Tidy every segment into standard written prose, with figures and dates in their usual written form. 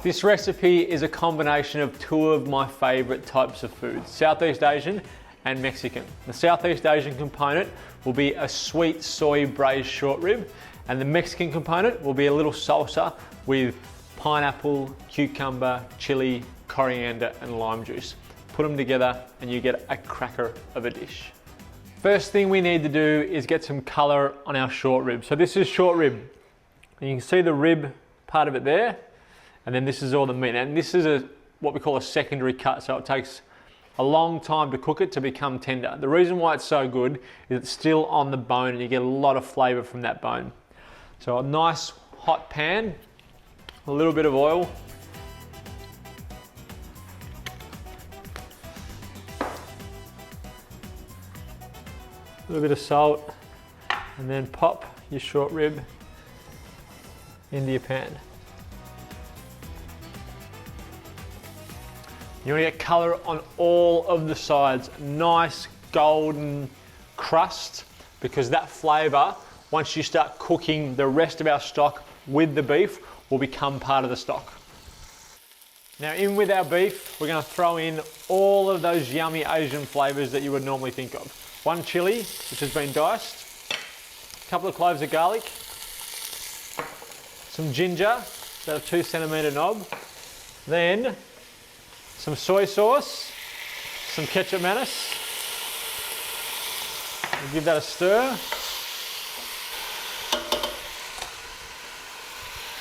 This recipe is a combination of two of my favorite types of food, Southeast Asian and Mexican. The Southeast Asian component will be a sweet soy braised short rib, and the Mexican component will be a little salsa with pineapple, cucumber, chili, coriander, and lime juice. Put them together and you get a cracker of a dish. First thing we need to do is get some color on our short rib. So this is short rib. And you can see the rib part of it there, and then this is all the meat. And this is what we call a secondary cut, so it takes a long time to cook it to become tender. The reason why it's so good is it's still on the bone and you get a lot of flavor from that bone. So a nice hot pan, a little bit of oil. A little bit of salt, and then pop your short rib into your pan. You want to get colour on all of the sides, nice golden crust, because that flavour, once you start cooking the rest of our stock with the beef, will become part of the stock. Now in with our beef, we're going to throw in all of those yummy Asian flavours that you would normally think of. One chilli, which has been diced, a couple of cloves of garlic, some ginger, about a 2 centimetre knob, then some soy sauce, some ketchup mayonnaise. We'll give that a stir.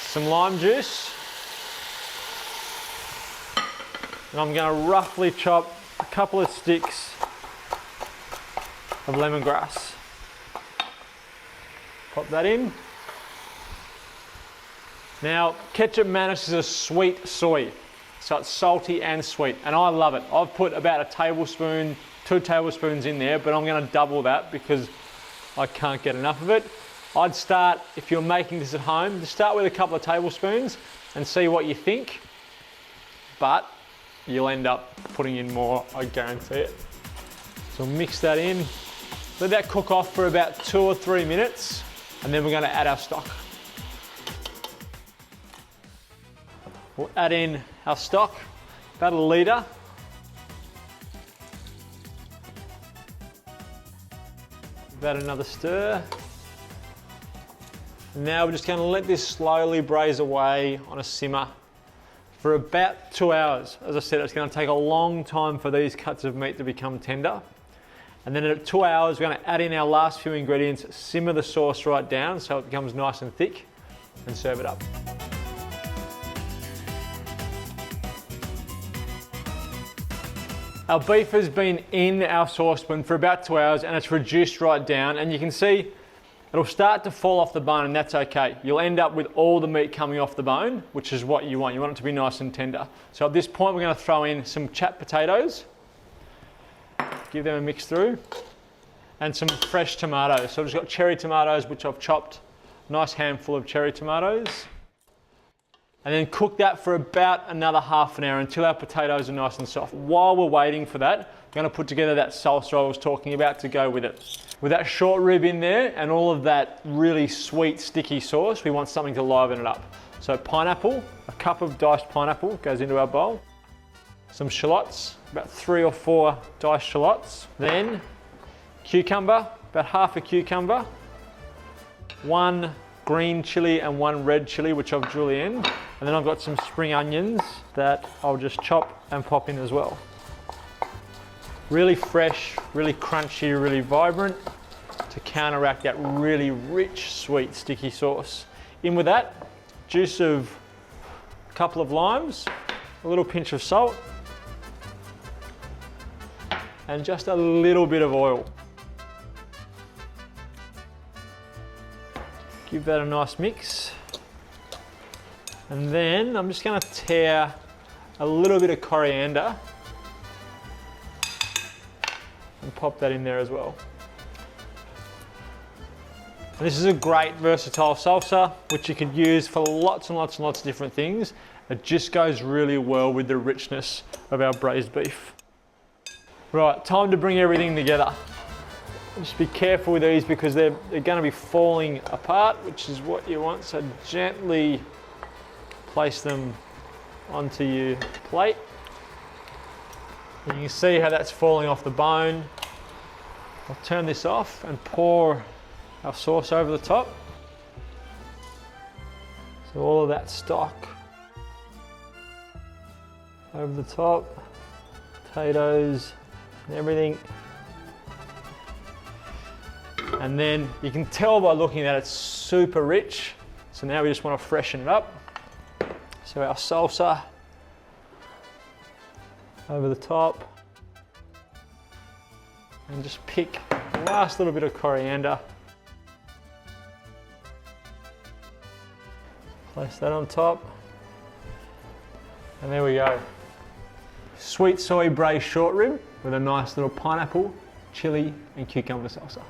Some lime juice. And I'm going to roughly chop a couple of sticks of lemongrass. Pop that in. Now, ketchup mayonnaise is a sweet soy, so it's salty and sweet, and I love it. I've put about a tablespoon, 2 tablespoons in there, but I'm going to double that because I can't get enough of it. I'd start, if you're making this at home, just start with a couple of tablespoons and see what you think, but you'll end up putting in more, I guarantee it. So mix that in. Let that cook off for about 2 or 3 minutes, and then we're going to add our stock. We'll add in our stock, about 1 litre. About another stir. And now we're just going to let this slowly braise away on a simmer for about 2 hours. As I said, it's going to take a long time for these cuts of meat to become tender. And then at 2 hours, we're going to add in our last few ingredients, simmer the sauce right down so it becomes nice and thick, and serve it up. Our beef has been in our saucepan for about 2 hours and it's reduced right down, and you can see it'll start to fall off the bone, and that's okay. You'll end up with all the meat coming off the bone, which is what you want. You want it to be nice and tender. So at this point, we're going to throw in some chapped potatoes. Give them a mix through, and some fresh tomatoes. So I've just got cherry tomatoes, which I've chopped, nice handful of cherry tomatoes. And then cook that for about another half an hour until our potatoes are nice and soft. While we're waiting for that, we're going to put together that salsa I was talking about to go with it. With that short rib in there and all of that really sweet, sticky sauce, we want something to liven it up. So pineapple, a cup of diced pineapple goes into our bowl. Some shallots, about 3 or 4 diced shallots. Then cucumber, about half a cucumber. 1 green chili and 1 red chili, which I've julienned. And then I've got some spring onions that I'll just chop and pop in as well. Really fresh, really crunchy, really vibrant to counteract that really rich, sweet, sticky sauce. In with that, juice of a couple of limes, a little pinch of salt, and just a little bit of oil. Give that a nice mix. And then I'm just going to tear a little bit of coriander and pop that in there as well. And this is a great versatile salsa, which you could use for lots and lots and lots of different things. It just goes really well with the richness of our braised beef. Right, time to bring everything together. Just be careful with these because they're going to be falling apart, which is what you want. So gently place them onto your plate. And you can see how that's falling off the bone. I'll turn this off and pour our sauce over the top. So all of that stock over the top, potatoes and everything. And then you can tell by looking at it, it's super rich. So now we just want to freshen it up. So our salsa over the top. And just pick the last little bit of coriander. Place that on top. And there we go. Sweet soy braised short rib with a nice little pineapple, chili and cucumber salsa.